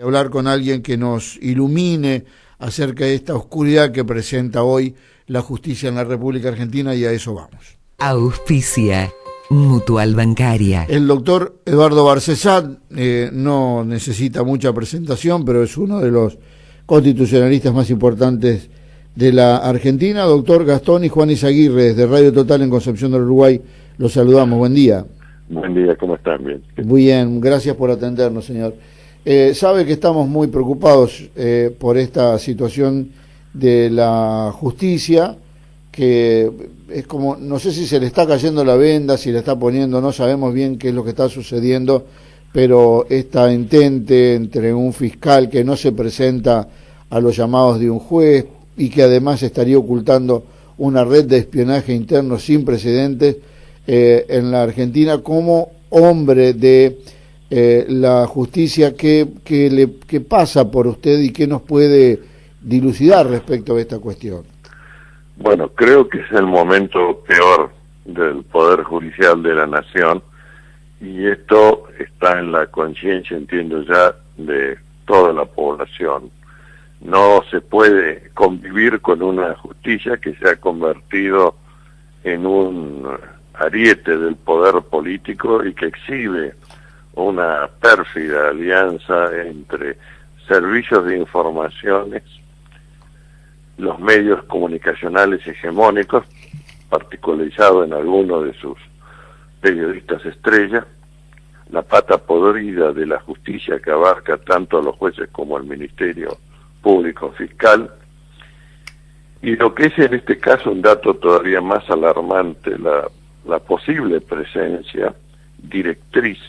Hablar con alguien que nos ilumine acerca de esta oscuridad que presenta hoy la justicia en la República Argentina, y a eso vamos. Auspicia Mutual Bancaria. El doctor Eduardo Barcesat no necesita mucha presentación, pero es uno de los constitucionalistas más importantes de la Argentina. Doctor Gastón y Juan Izaguirre, de Radio Total en Concepción del Uruguay, los saludamos. Buen día. Buen día, ¿cómo están? Bien. Muy bien, gracias por atendernos, señor. Sabe que estamos muy preocupados por esta situación de la justicia, que es como, no sé si se le está cayendo la venda, si le está poniendo, no sabemos bien qué es lo que está sucediendo, pero esta entente entre un fiscal que no se presenta a los llamados de un juez y que además estaría ocultando una red de espionaje interno sin precedentes en la Argentina, como hombre de la justicia, ¿qué pasa por usted y qué nos puede dilucidar respecto a esta cuestión? Bueno, creo que es el momento peor del Poder Judicial de la Nación, y esto está en la conciencia, entiendo ya, de toda la población. No se puede convivir con una justicia que se ha convertido en un ariete del poder político y que exhibe una pérfida alianza entre servicios de informaciones, los medios comunicacionales hegemónicos, particularizado en algunos de sus periodistas estrella, la pata podrida de la justicia que abarca tanto a los jueces como al Ministerio Público Fiscal, y lo que es en este caso un dato todavía más alarmante, la posible presencia directriz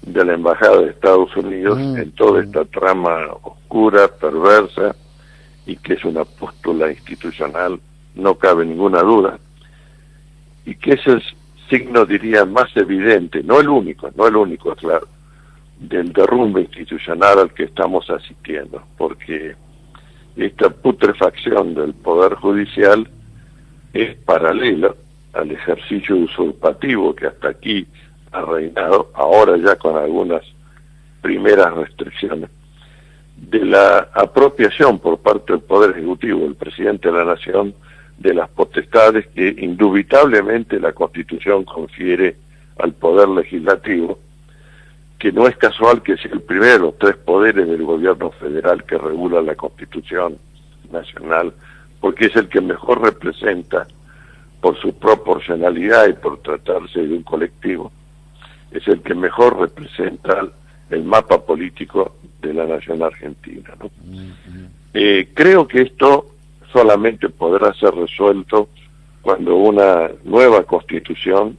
de la Embajada de Estados Unidos en toda esta trama oscura, perversa, y que es una póstula institucional, no cabe ninguna duda, y que es el signo, diría, más evidente, no el único, claro, del derrumbe institucional al que estamos asistiendo, porque esta putrefacción del Poder Judicial es paralela al ejercicio usurpativo que hasta aquí ha reinado, ahora ya con algunas primeras restricciones, de la apropiación por parte del Poder Ejecutivo, el presidente de la Nación, de las potestades que indubitablemente la Constitución confiere al Poder Legislativo, que no es casual que sea el primero de los tres poderes del gobierno federal que regula la Constitución Nacional, porque es el que mejor representa, por su proporcionalidad y por tratarse de un colectivo, es el que mejor representa el mapa político de la nación argentina, ¿no? Creo que esto solamente podrá ser resuelto cuando una nueva constitución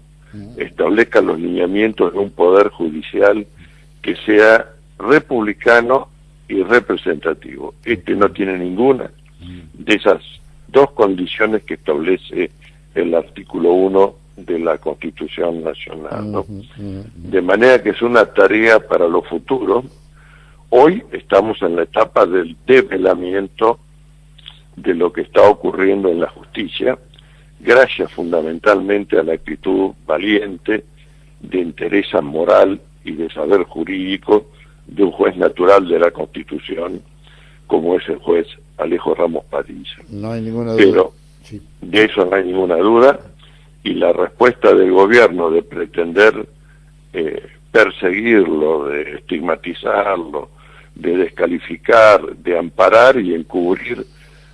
establezca los lineamientos de un poder judicial que sea republicano y representativo. Este no tiene ninguna de esas dos condiciones que establece el artículo 1 de la Constitución Nacional, ¿no? De manera que es una tarea para lo futuro. Hoy estamos en la etapa del develamiento de lo que está ocurriendo en la justicia, gracias fundamentalmente a la actitud valiente, de entereza moral y de saber jurídico de un juez natural de la Constitución, como es el juez Alejo Ramos Padilla. No hay ninguna duda. Pero sí, de eso no hay ninguna duda, y la respuesta del gobierno de pretender perseguirlo, de estigmatizarlo, de descalificar, de amparar y encubrir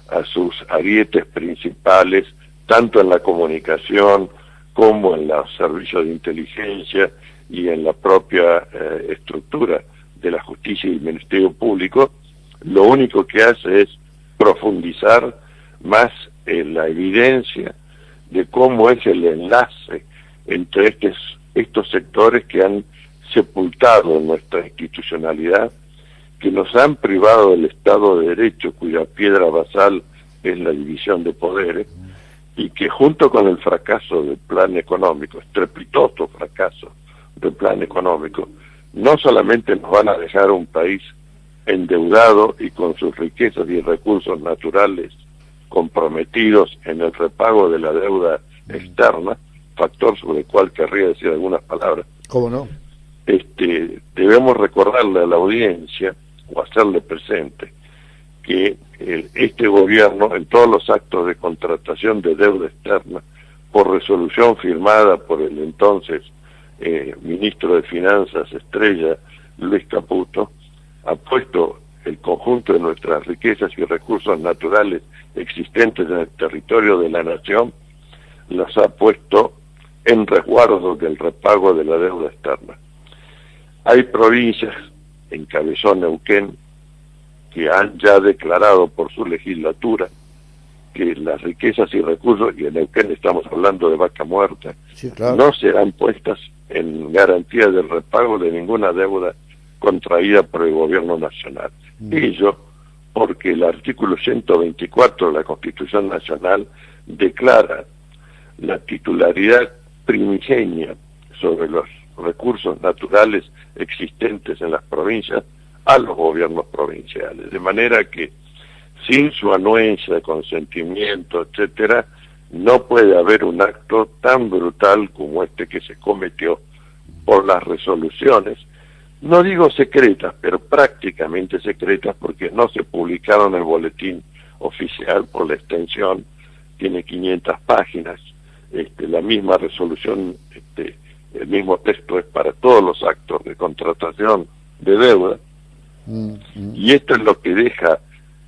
a sus arietes principales, tanto en la comunicación como en los servicios de inteligencia y en la propia estructura de la justicia y el Ministerio Público, lo único que hace es profundizar más en la evidencia de cómo es el enlace entre estos sectores que han sepultado nuestra institucionalidad, que nos han privado del Estado de Derecho, cuya piedra basal es la división de poderes, y que junto con el fracaso del plan económico, estrepitoso fracaso del plan económico, no solamente nos van a dejar un país endeudado y con sus riquezas y recursos naturales comprometidos en el repago de la deuda externa, factor sobre el cual querría decir algunas palabras. ¿Cómo no? Debemos recordarle a la audiencia o hacerle presente que este gobierno, en todos los actos de contratación de deuda externa, por resolución firmada por el entonces ministro de Finanzas estrella, Luis Caputo, ha puesto el conjunto de nuestras riquezas y recursos naturales existentes en el territorio de la nación, las ha puesto en resguardo del repago de la deuda externa. Hay provincias, encabezó Neuquén, que han ya declarado por su legislatura que las riquezas y recursos, y en Neuquén estamos hablando de Vaca Muerta, Sí, claro. no serán puestas en garantía del repago de ninguna deuda contraída por el gobierno nacional. Ello porque el artículo 124 de la Constitución Nacional declara la titularidad primigenia sobre los recursos naturales existentes en las provincias a los gobiernos provinciales, de manera que sin su anuencia, consentimiento, etcétera, no puede haber un acto tan brutal como este que se cometió por las resoluciones, no digo secretas, pero prácticamente secretas, porque no se publicaron en el boletín oficial por la extensión, tiene 500 páginas, la misma resolución, el mismo texto es para todos los actos de contratación de deuda, y esto es lo que deja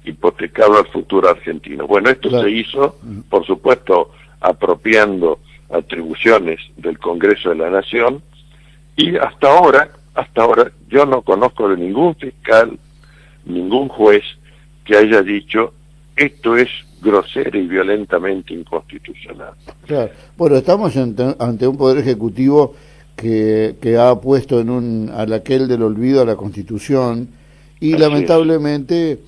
hipotecado al futuro argentino. Bueno, esto Claro. se hizo, por supuesto, apropiando atribuciones del Congreso de la Nación, y hasta ahora yo no conozco de ningún fiscal, ningún juez que haya dicho esto es grosera y violentamente inconstitucional. Claro. Bueno, estamos ante un poder ejecutivo que ha puesto en un alaquel del olvido a la Constitución y Así lamentablemente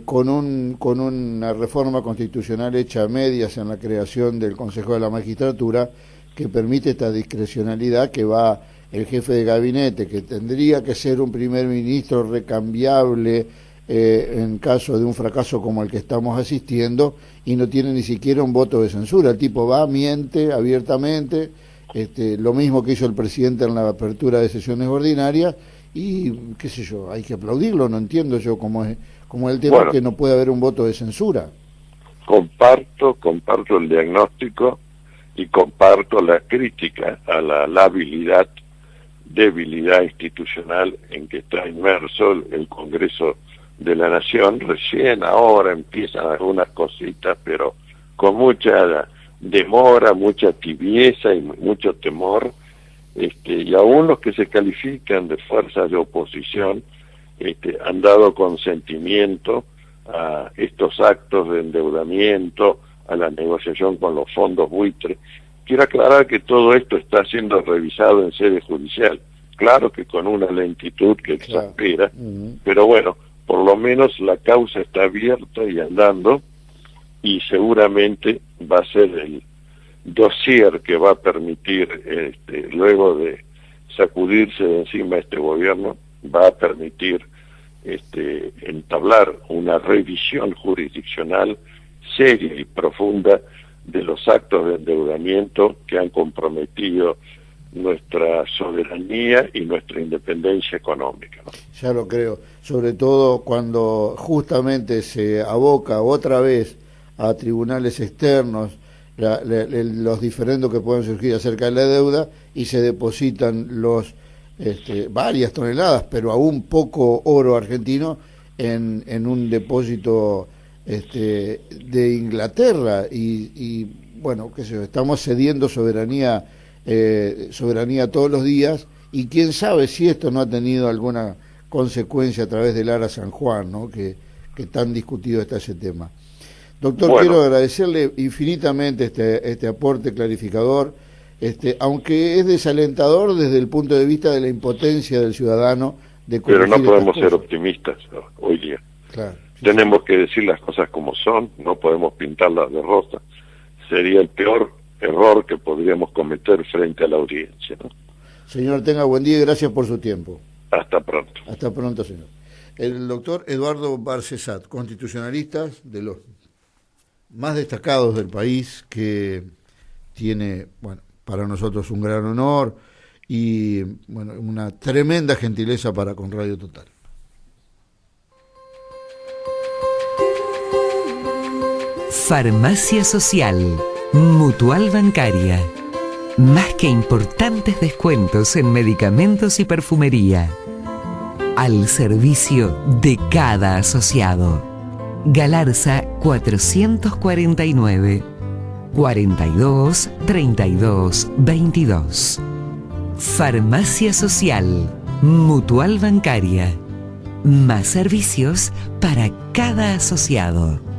con una reforma constitucional hecha a medias en la creación del Consejo de la Magistratura que permite esta discrecionalidad que va el jefe de gabinete, que tendría que ser un primer ministro recambiable en caso de un fracaso como el que estamos asistiendo, y no tiene ni siquiera un voto de censura. El tipo va, miente abiertamente, lo mismo que hizo el presidente en la apertura de sesiones ordinarias, y qué sé yo, hay que aplaudirlo. No entiendo yo cómo es el tema, Bueno, que no puede haber un voto de censura. comparto el diagnóstico y comparto la crítica a la debilidad institucional en que está inmerso el Congreso de la Nación. Recién ahora empiezan algunas cositas, pero con mucha demora, mucha tibieza y mucho temor, y aún los que se califican de fuerzas de oposición han dado consentimiento a estos actos de endeudamiento, a la negociación con los fondos buitre. Quiero aclarar que todo esto está siendo revisado en sede judicial, claro que con una lentitud que exaspera, pero bueno, por lo menos la causa está abierta y andando, y seguramente va a ser el dossier que va a permitir, luego de sacudirse de encima este gobierno, va a permitir entablar una revisión jurisdiccional seria y profunda de los actos de endeudamiento que han comprometido nuestra soberanía y nuestra independencia económica, ¿no? Ya lo creo, sobre todo cuando justamente se aboca otra vez a tribunales externos los diferendos que pueden surgir acerca de la deuda, y se depositan varias toneladas, pero aún poco oro argentino en un depósito de Inglaterra, y bueno, qué sé yo, estamos cediendo soberanía todos los días, y quién sabe si esto no ha tenido alguna consecuencia a través del Ara San Juan, ¿no? que tan discutido está ese tema. Doctor, Bueno, quiero agradecerle infinitamente este aporte clarificador, aunque es desalentador desde el punto de vista de la impotencia del ciudadano de pero no corregir podemos estas ser cosas. optimistas, ¿no? Hoy día. Claro, sí, Tenemos que decir las cosas como son, no podemos pintarlas de rosa. Sería el peor error que podríamos cometer frente a la audiencia, ¿no? Señor, tenga buen día y gracias por su tiempo. Hasta pronto. Hasta pronto, señor. El doctor Eduardo Barcesat, constitucionalista de los más destacados del país, que tiene, bueno, para nosotros un gran honor y, bueno, una tremenda gentileza para con Radio Total. Farmacia Social, Mutual Bancaria. Más que importantes descuentos en medicamentos y perfumería. Al servicio de cada asociado. Galarza 449 42 32 22. Farmacia Social, Mutual Bancaria. Más servicios para cada asociado.